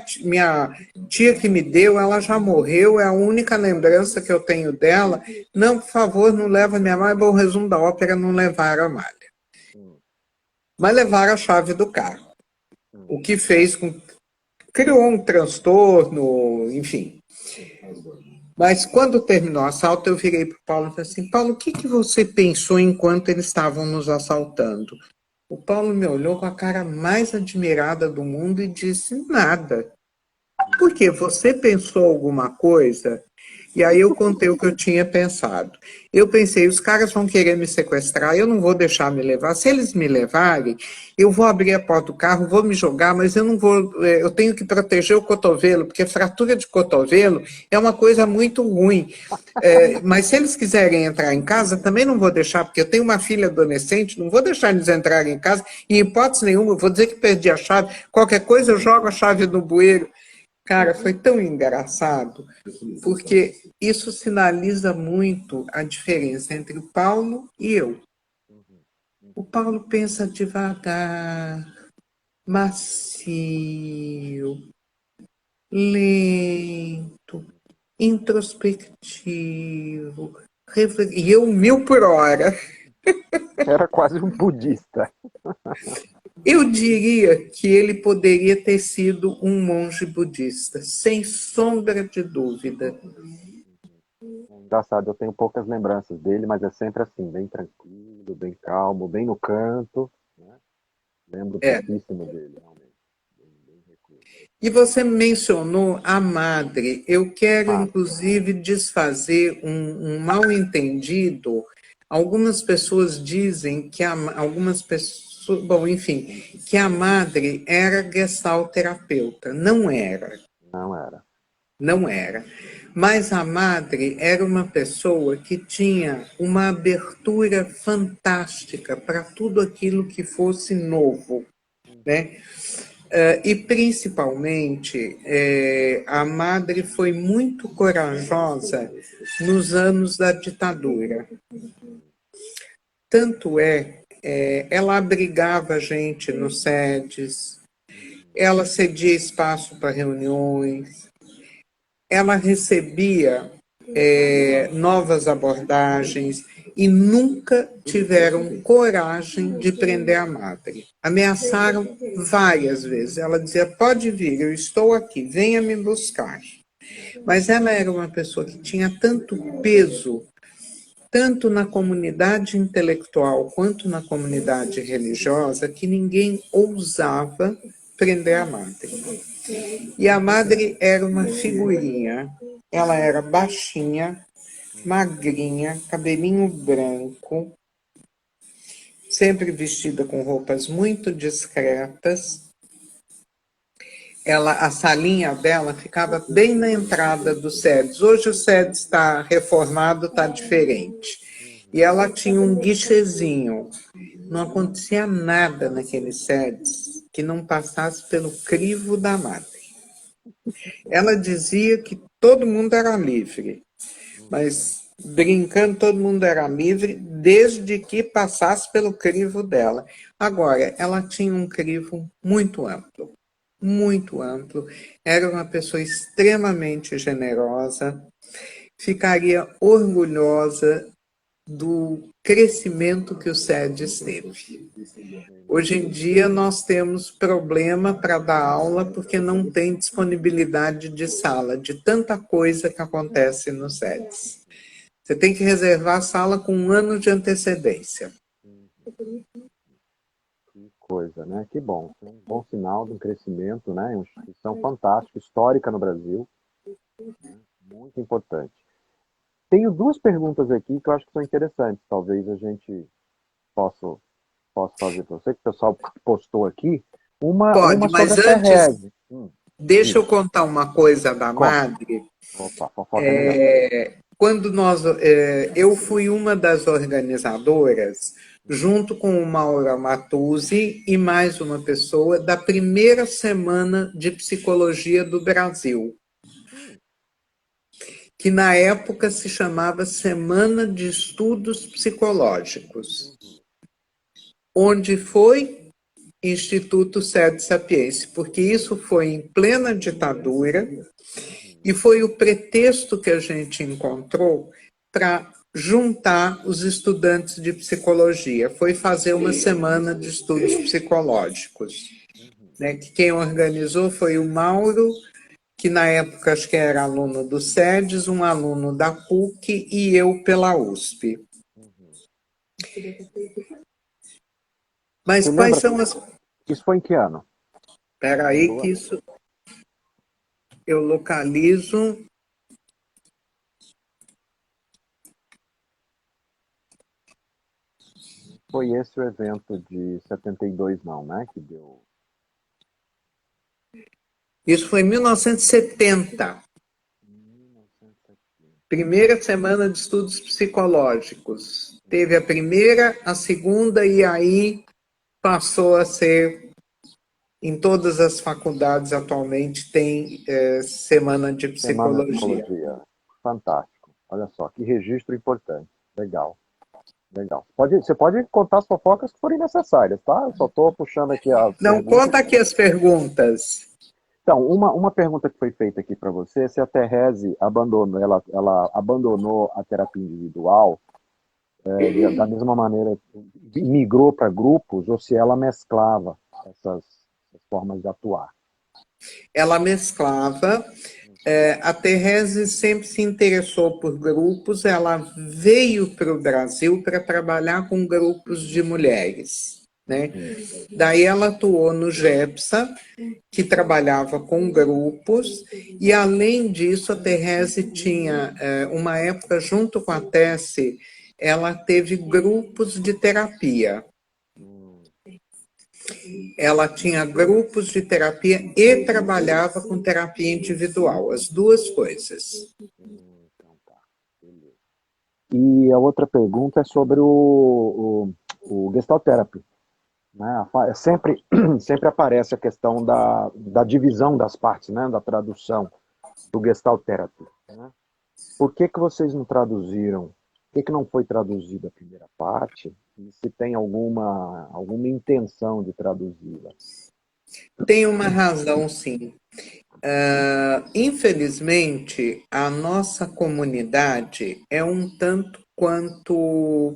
tia que me deu, ela já morreu, é a única lembrança que eu tenho dela. Não, por favor, não leva minha malha. Bom, o resumo da ópera, não levaram a malha. Mas levaram a chave do carro. O que fez com criou um transtorno, enfim. Mas quando terminou o assalto, eu virei para o Paulo e falei assim, Paulo, o que você pensou enquanto eles estavam nos assaltando? O Paulo me olhou com a cara mais admirada do mundo e disse, nada. Por quê? Você pensou alguma coisa? E aí eu contei o que eu tinha pensado. Eu pensei, os caras vão querer me sequestrar, eu não vou deixar me levar. Se eles me levarem, eu vou abrir a porta do carro, vou me jogar, mas eu não vou. Eu tenho que proteger o cotovelo, porque fratura de cotovelo é uma coisa muito ruim. Mas se eles quiserem entrar em casa, também não vou deixar, porque eu tenho uma filha adolescente, não vou deixar eles entrarem em casa, e em hipótese nenhuma, eu vou dizer que perdi a chave, qualquer coisa eu jogo a chave no bueiro. Cara, foi tão engraçado, porque isso sinaliza muito a diferença entre o Paulo e eu. O Paulo pensa devagar, macio, lento, introspectivo, e eu 1000 por hora. Era quase um budista. Eu diria que ele poderia ter sido um monge budista, sem sombra de dúvida. Engraçado, eu tenho poucas lembranças dele, mas é sempre assim, bem tranquilo, bem calmo, bem no canto. Né? Lembro pouquíssimo dele, realmente. Bem recluso. E você mencionou a madre. Eu quero, inclusive, desfazer um mal-entendido. Algumas pessoas dizem que algumas pessoas, bom, enfim, que a madre era gestalterapeuta. Não era. Não era. Não era. Mas a madre era uma pessoa que tinha uma abertura fantástica para tudo aquilo que fosse novo, né? E principalmente, a madre foi muito corajosa nos anos da ditadura. Tanto ela abrigava a gente nos sedes, ela cedia espaço para reuniões, ela recebia novas abordagens e nunca tiveram coragem de prender a madre. Ameaçaram várias vezes. Ela dizia, pode vir, eu estou aqui, venha me buscar. Mas ela era uma pessoa que tinha tanto peso, tanto na comunidade intelectual quanto na comunidade religiosa, que ninguém ousava prender a madre. E a madre era uma figurinha. Ela era baixinha, magrinha, cabelinho branco, sempre vestida com roupas muito discretas. A salinha dela ficava bem na entrada do SEDES. Hoje o SEDES está reformado, está diferente. E ela tinha um guichezinho. Não acontecia nada naquele SEDES que não passasse pelo crivo da madre. Ela dizia que todo mundo era livre, mas brincando, todo mundo era livre, desde que passasse pelo crivo dela. Agora, ela tinha um crivo muito amplo, muito amplo. Era uma pessoa extremamente generosa, ficaria orgulhosa do crescimento que o SEDES teve. Hoje em dia nós temos problema para dar aula porque não tem disponibilidade de sala, de tanta coisa que acontece no SEDES. Você tem que reservar a sala com 1 ano de antecedência. Que coisa, né? Que bom. É um bom sinal de um crescimento, né? Uma instituição fantástica, histórica no Brasil, né? Muito importante. Tenho duas perguntas aqui que eu acho que são interessantes. Talvez a gente possa, possa fazer para você, que o pessoal postou aqui. Uma Pode, sobre mas a antes, Terrese. deixa Diga. eu contar uma coisa da Conta. Madre. Opa, fofoca é melhor. Quando eu fui uma das organizadoras, junto com o Mauro Matuzzi e mais uma pessoa, da primeira semana de psicologia do Brasil, que na época se chamava Semana de Estudos Psicológicos, onde foi Instituto Sede Sapiense, porque isso foi em plena ditadura e foi o pretexto que a gente encontrou para juntar os estudantes de psicologia, foi fazer uma semana de estudos psicológicos, né? Que quem organizou foi o Mauro, que na época acho que era aluno do SEDES, um aluno da PUC e eu pela USP. Mas Você quais lembra? são as... Isso foi em que ano? Espera aí Lembrou? que isso eu localizo. Foi esse o evento de 72, não, né? Que deu. Isso foi em 1970. 1970. Primeira semana de estudos psicológicos. Teve a primeira, a segunda e aí passou a ser em todas as faculdades atualmente tem semana de Semana de psicologia. Psicologia. Fantástico. Olha só, que registro importante. Legal, legal. Você pode contar as fofocas que forem necessárias, tá? Eu só estou puxando aqui as Não, perguntas. conta aqui as perguntas. Então, uma pergunta que foi feita aqui para você, se a Terese abandonou, ela abandonou a terapia individual, da mesma maneira, migrou para grupos, ou se ela mesclava essas formas de atuar. Ela mesclava. A Therese sempre se interessou por grupos, ela veio para o Brasil para trabalhar com grupos de mulheres, né? Daí ela atuou no GEPSA, que trabalhava com grupos, e além disso a Therese tinha, uma época junto com a Tessie, ela teve grupos de terapia. Ela tinha grupos de terapia e trabalhava com terapia individual, as duas coisas. Então tá, beleza. E a outra pergunta é sobre o Gestalt Therapy. Né? Sempre, sempre aparece a questão da divisão das partes, né? Da tradução do Gestalt Therapy. Né? Por que vocês não traduziram? Por que não foi traduzida a primeira parte? E se tem alguma intenção de traduzi-la? Tem uma razão, sim. Infelizmente, a nossa comunidade é um tanto quanto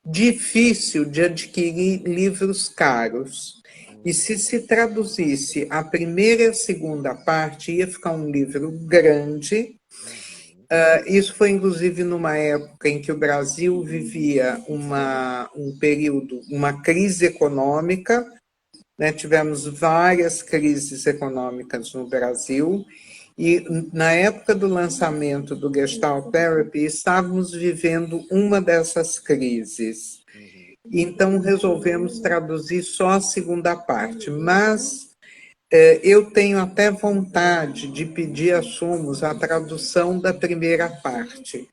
difícil de adquirir livros caros. E se traduzisse a primeira e a segunda parte, ia ficar um livro grande. Isso foi, inclusive, numa época em que o Brasil vivia um período, uma crise econômica, né? Tivemos várias crises econômicas no Brasil, e na época do lançamento do Gestalt Therapy, estávamos vivendo uma dessas crises. Então, resolvemos traduzir só a segunda parte, mas eu tenho até vontade de pedir a Sumos a tradução da primeira parte,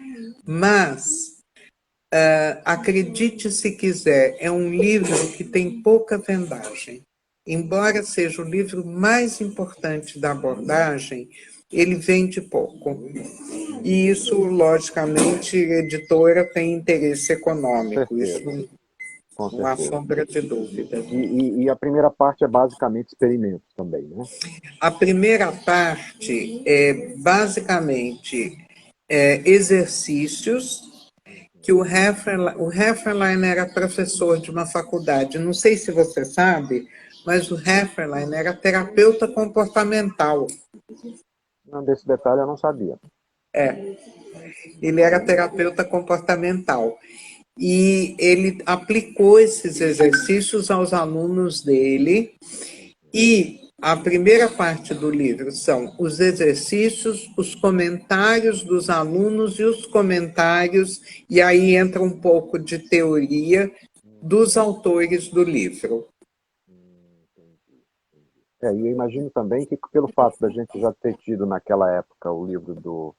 mas acredite se quiser, é um livro que tem pouca vendagem. Embora seja o livro mais importante da abordagem, ele vende pouco. E isso, logicamente, a editora tem interesse econômico, isso Com não há certeza. sombra de dúvida. E a primeira parte é basicamente experimentos também, né? A primeira parte é basicamente exercícios que o Hefferlein era professor de uma faculdade. Não sei se você sabe, mas o Hefferlein era terapeuta comportamental. Não, desse detalhe eu não sabia. Ele era terapeuta comportamental. E ele aplicou esses exercícios aos alunos dele. E a primeira parte do livro são os exercícios, os comentários dos alunos e os comentários, e aí entra um pouco de teoria dos autores do livro. E eu imagino também que pelo fato da gente já ter tido naquela época o livro do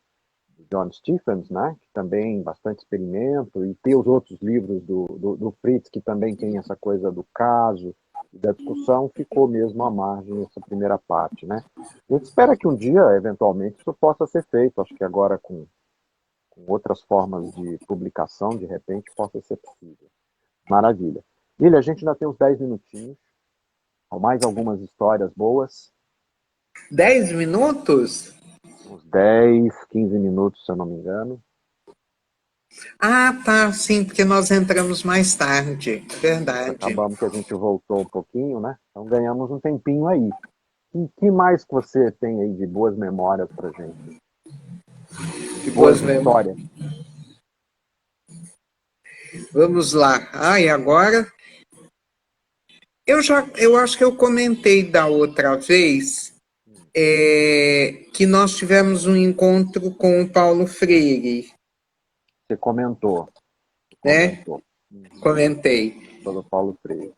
John Stephens, né, que também bastante experimento, e ter os outros livros do Fritz, que também tem essa coisa do caso e da discussão, ficou mesmo à margem essa primeira parte, né? A gente espera que um dia, eventualmente, isso possa ser feito, acho que agora com outras formas de publicação, de repente, possa ser possível. Maravilha. Lília, a gente ainda tem uns 10 minutinhos, mais algumas histórias boas. 10 minutos? Uns 10, 15 minutos, se eu não me engano. Ah, tá, sim, porque nós entramos mais tarde, verdade. Acabamos que a gente voltou um pouquinho, né? Então ganhamos um tempinho aí. E que mais que você tem aí de boas memórias pra gente? Que Boas boas memórias. histórias. Vamos lá. Ah, e agora? Eu acho que eu comentei da outra vez que nós tivemos um encontro com o Paulo Freire, Você comentou. né? Comentou. Comentei. Pelo Paulo Freire.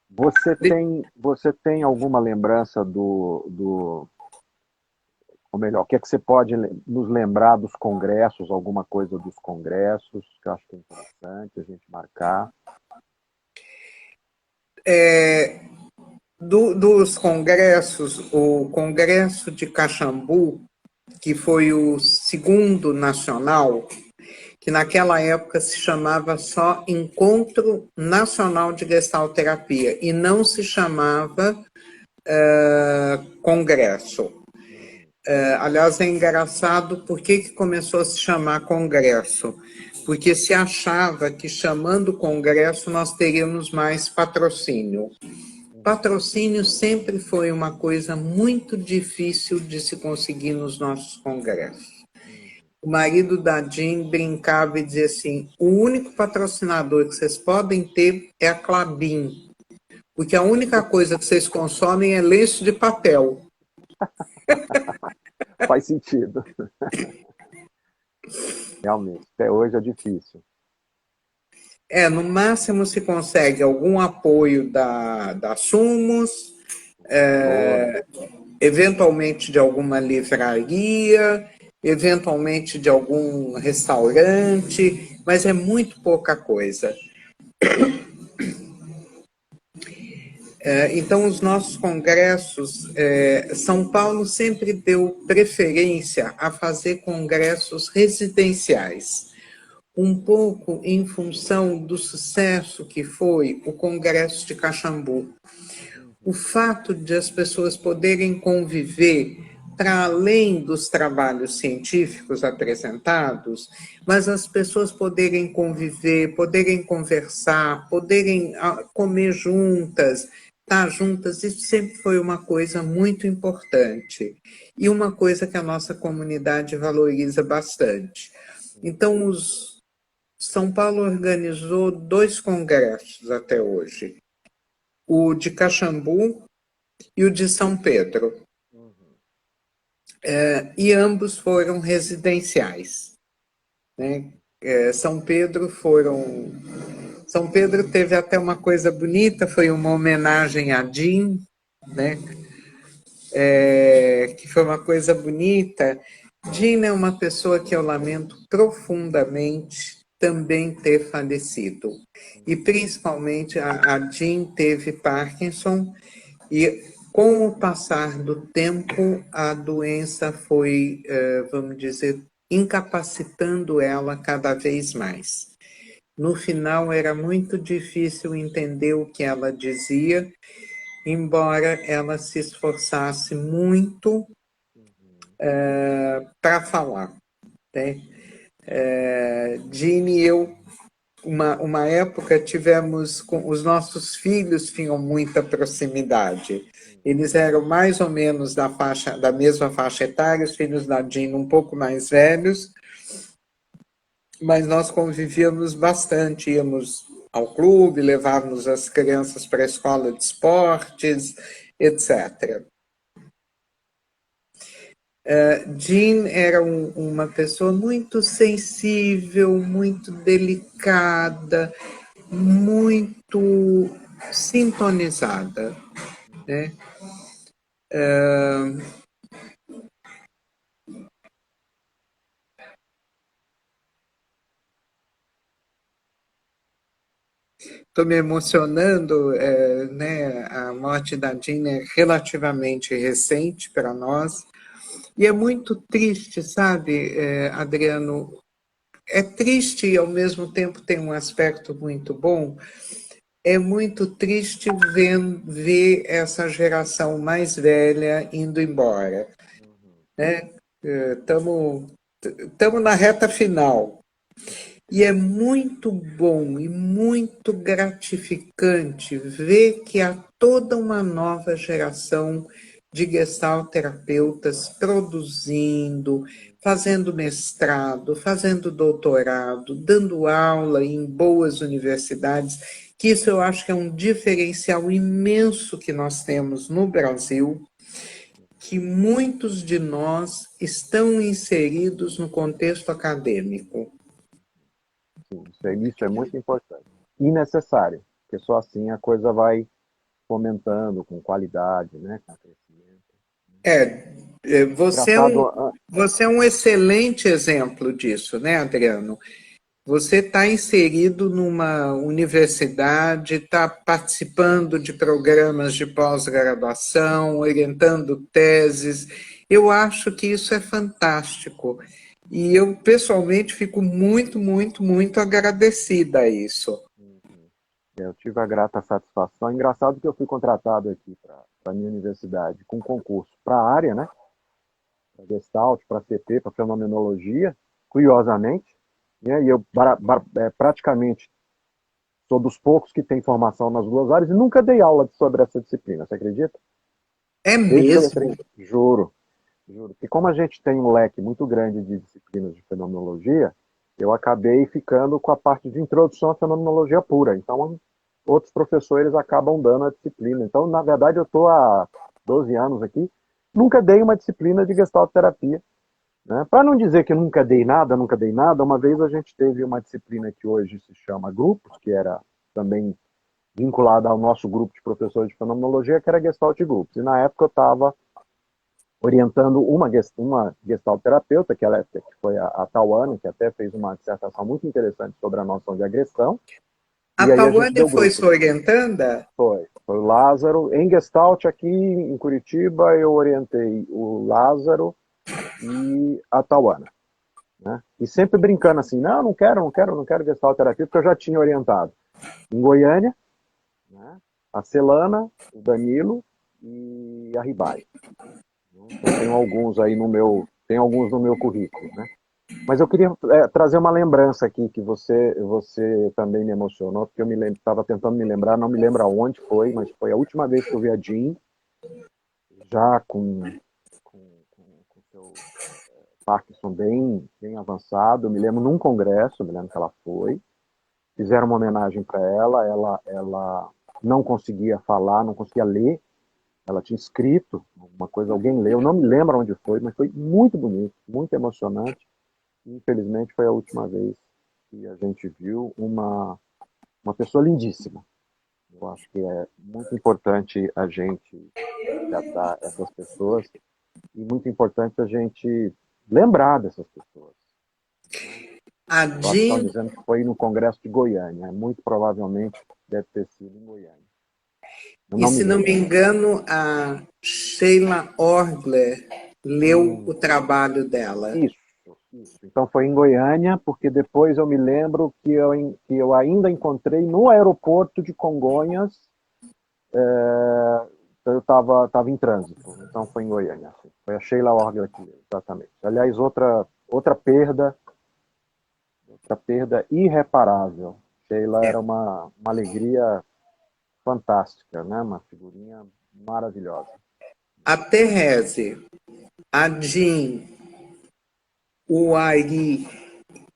Você tem alguma lembrança ou melhor, o que é que você pode nos lembrar dos congressos, alguma coisa dos congressos, que eu acho que é interessante a gente marcar? Dos congressos, o Congresso de Caxambu, que foi o segundo nacional, que naquela época se chamava só Encontro Nacional de Gestalterapia e não se chamava Congresso. Aliás, é engraçado por que começou a se chamar Congresso, porque se achava que chamando Congresso nós teríamos mais patrocínio. Patrocínio sempre foi uma coisa muito difícil de se conseguir nos nossos congressos. O marido da Jean brincava e dizia assim: o único patrocinador que vocês podem ter é a Clabin, porque a única coisa que vocês consomem é lenço de papel. Faz sentido. Realmente, até hoje é difícil. No máximo se consegue algum apoio da Sumos, eventualmente de alguma livraria, eventualmente de algum restaurante, mas é muito pouca coisa. Então, os nossos congressos, São Paulo sempre deu preferência a fazer congressos residenciais, um pouco em função do sucesso que foi o Congresso de Caxambu. O fato de as pessoas poderem conviver para além dos trabalhos científicos apresentados, mas as pessoas poderem conviver, poderem conversar, poderem comer juntas, estar juntas, isso sempre foi uma coisa muito importante e uma coisa que a nossa comunidade valoriza bastante. Então, São Paulo organizou 2 congressos até hoje, o de Caxambu e o de São Pedro. E ambos foram residenciais, né? São Pedro teve até uma coisa bonita, foi uma homenagem a Jean, né? Que foi uma coisa bonita. Jean é uma pessoa que eu lamento profundamente também ter falecido. E principalmente a Jean teve Parkinson e Com o passar do tempo, a doença foi, vamos dizer, incapacitando ela cada vez mais. No final, era muito difícil entender o que ela dizia, embora ela se esforçasse muito para falar, né? Jean e eu, uma época, tivemos, com os nossos filhos tinham muita proximidade. Eles eram mais ou menos da mesma faixa etária, os filhos da Jean um pouco mais velhos, mas nós convivíamos bastante, íamos ao clube, levávamos as crianças para a escola de esportes, etc. Jean era uma pessoa muito sensível, muito delicada, muito sintonizada, né? Estou me emocionando, né? A morte da Jean é relativamente recente para nós, e é muito triste, sabe, Adriano? É triste e ao mesmo tempo tem um aspecto muito bom. É muito triste ver essa geração mais velha indo embora, né? Estamos na reta final. E é muito bom e muito gratificante ver que há toda uma nova geração de gestalterapeutas produzindo, fazendo mestrado, fazendo doutorado, dando aula em boas universidades, que isso eu acho que é um diferencial imenso que nós temos no Brasil, que muitos de nós estão inseridos no contexto acadêmico. Sim, isso é muito importante. E necessário, porque só assim a coisa vai fomentando com qualidade, né, com crescimento. Você é Engraçado, um, você é um excelente exemplo disso, né, Adriano? Você está inserido numa universidade, está participando de programas de pós-graduação, orientando teses. Eu acho que isso é fantástico. E eu, pessoalmente, fico muito, muito, muito agradecida a isso. eu tive a grata satisfação. Engraçado que eu fui contratado aqui para a minha universidade com concurso para a área, né? Para Gestalt, para CT, para fenomenologia, curiosamente. Né, e eu praticamente sou dos poucos que tem formação nas duas áreas e nunca dei aula sobre essa disciplina, você acredita? É Desde que eu entrei, mesmo? juro, juro. E como a gente tem um leque muito grande de disciplinas de fenomenologia, eu acabei ficando com a parte de introdução à fenomenologia pura. Então, outros professores acabam dando a disciplina. Então, na verdade, eu estou há 12 anos aqui, nunca dei uma disciplina de Gestalt terapia. Né? Para não dizer que nunca dei nada, uma vez a gente teve uma disciplina que hoje se chama Grupos, que era também vinculada ao nosso grupo de professores de fenomenologia, que era Gestalt Grupos. E na época eu estava orientando uma gestalt terapeuta, que foi a Tawane, que até fez uma dissertação muito interessante sobre a noção de agressão. A E aí a gente Tawane deu foi grupo. sua orientanda? Foi o Lázaro. Em Gestalt, aqui em Curitiba, eu orientei o Lázaro e a Tawane. Né? E sempre brincando assim, não quero Gestalt terapia, porque eu já tinha orientado. Em Goiânia, né? A Celana, o Danilo e a Ribai. Então, tem alguns no meu currículo, né? Mas eu queria trazer uma lembrança aqui que você também me emocionou, porque eu estava tentando me lembrar, não me lembro aonde foi, mas foi a última vez que eu vi a Jean, já com seu Parkinson bem avançado. Eu me lembro num congresso, eu me lembro que ela foi, fizeram uma homenagem para ela não conseguia falar, não conseguia ler, ela tinha escrito uma coisa, alguém leu, não me lembro onde foi, mas foi muito bonito, muito emocionante. E, infelizmente foi a última vez que a gente viu uma pessoa lindíssima. Eu acho que é muito importante a gente resgatar essas pessoas e muito importante a gente lembrar dessas pessoas. A Eu acho que estão Jean dizendo que foi no Congresso de Goiânia, muito provavelmente deve ter sido em Goiânia. E se não me engano, a Sheila Orgler leu o trabalho dela. Isso. Então foi em Goiânia, porque depois eu me lembro que eu ainda encontrei no aeroporto de Congonhas, eu estava em trânsito, então foi em Goiânia. Assim. Foi a Sheila Orgler que leu, exatamente. Aliás, outra perda irreparável. Sheila era uma alegria fantástica, né? Uma figurinha maravilhosa. A Therese, a Jean, o Ari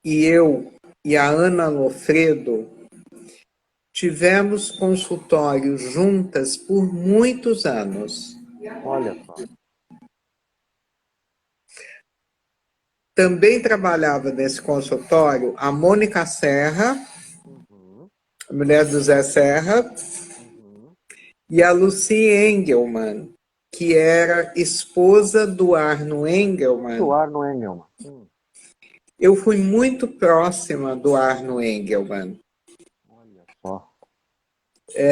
e eu e a Ana Lofredo tivemos consultório juntas por muitos anos. Olha só. Também trabalhava nesse consultório a Mônica Serra, a mulher do Zé Serra, e a Lucy Engelmann, que era esposa do Arno Engelmann. Do Arno Engelmann. Eu fui muito próxima do Arno Engelmann. Olha só.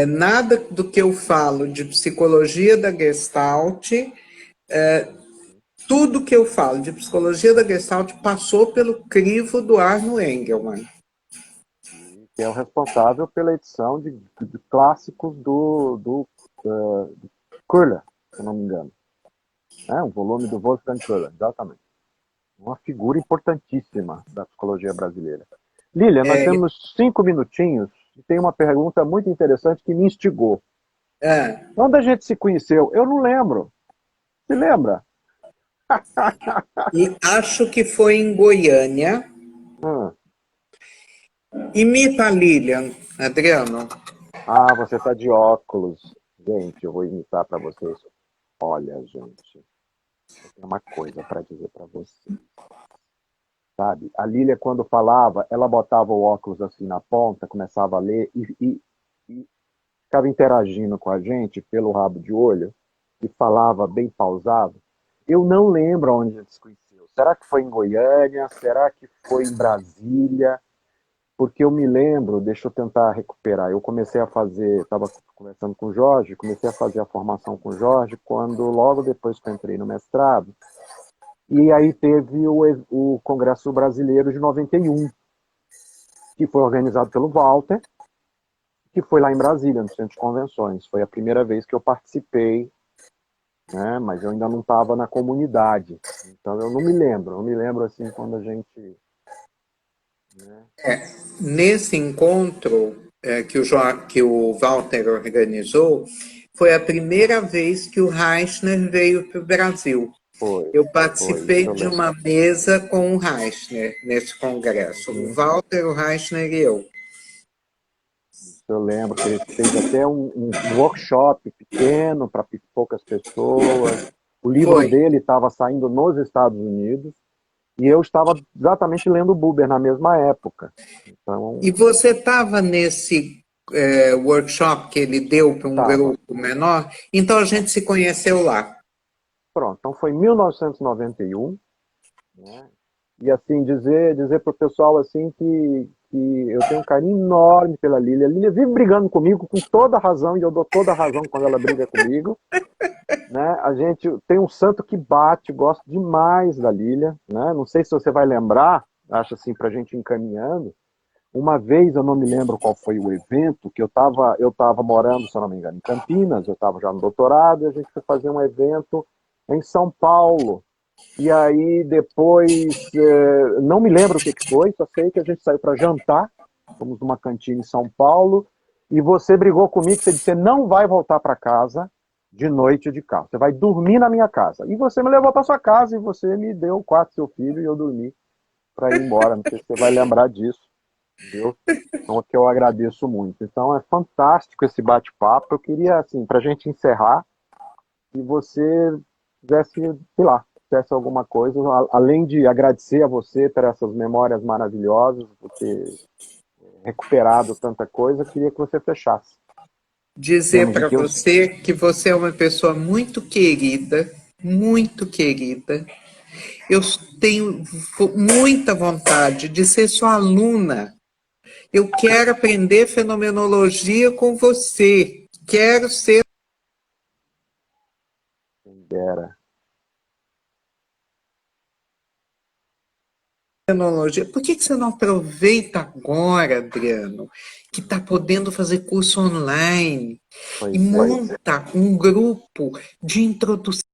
Nada do que eu falo de psicologia da Gestalt, tudo que eu falo de psicologia da Gestalt passou pelo crivo do Arno Engelmann. Que é o responsável pela edição de clássicos do Köhler, se eu não me engano. Um volume do Wolfgang Köhler, exatamente. Uma figura importantíssima da psicologia brasileira. Lília, nós temos 5 minutinhos e tem uma pergunta muito interessante que me instigou. Quando a gente se conheceu, eu não lembro. Se lembra? E acho que foi em Goiânia. Imita a Lilian, Adriano. Você está de óculos. Gente, eu vou imitar para vocês. Olha, gente, eu tenho uma coisa para dizer para vocês. Sabe? A Lília, quando falava, ela botava o óculos assim na ponta, começava a ler e ficava interagindo com a gente pelo rabo de olho e falava bem pausado. Eu não lembro onde a gente se conheceu. Será que foi em Goiânia? Será que foi em Brasília? Porque eu me lembro, deixa eu tentar recuperar, eu comecei a fazer, estava conversando com o Jorge, comecei a fazer a formação com o Jorge, quando logo depois que eu entrei no mestrado, e aí teve o Congresso Brasileiro de 91, que foi organizado pelo Walter, que foi lá em Brasília, no Centro de Convenções. Foi a primeira vez que eu participei, né, mas eu ainda não estava na comunidade, então eu não me lembro assim quando a gente... Nesse encontro que o Walter organizou, foi a primeira vez que o Reichner veio para o Brasil. Eu participei de uma mesa com o Reichner nesse congresso. O Walter, o Reichner e eu. Eu lembro que ele fez até um workshop pequeno para poucas pessoas. O livro dele estava saindo nos Estados Unidos. E eu estava exatamente lendo Buber na mesma época. Então... E você estava nesse workshop que ele deu para um grupo menor? Então a gente se conheceu lá. Pronto, então foi em 1991. Né? E assim, dizer para o pessoal assim, que eu tenho um carinho enorme pela Lília. A Lília vive brigando comigo com toda a razão, e eu dou toda a razão quando ela briga comigo. Né? A gente tem um santo que bate, gosto demais da Lília, né? Não sei se você vai lembrar, acho assim, para a gente encaminhando, uma vez, eu não me lembro qual foi o evento, que eu tava morando, se eu não me engano, em Campinas, eu estava já no doutorado, e a gente foi fazer um evento em São Paulo, e aí depois, não me lembro o que foi, só sei que a gente saiu para jantar, fomos numa cantina em São Paulo, e você brigou comigo, você disse, você não vai voltar para casa de noite de carro. Você vai dormir na minha casa. E você me levou para sua casa e você me deu o quarto do seu filho e eu dormi para ir embora. Não sei se você vai lembrar disso. Entendeu? Então, que eu agradeço muito. Então, é fantástico esse bate-papo. Eu queria, assim, para a gente encerrar, que você fizesse, sei lá, fizesse alguma coisa, além de agradecer a você por essas memórias maravilhosas, por ter recuperado tanta coisa, eu queria que você fechasse. Dizer para você que você é uma pessoa muito querida, muito querida. Eu tenho muita vontade de ser sua aluna. Eu quero aprender fenomenologia com você. Quero ser Era. Tecnologia. Por que você não aproveita agora, Adriano, que está podendo fazer curso online e Pois é. monta um grupo de introdução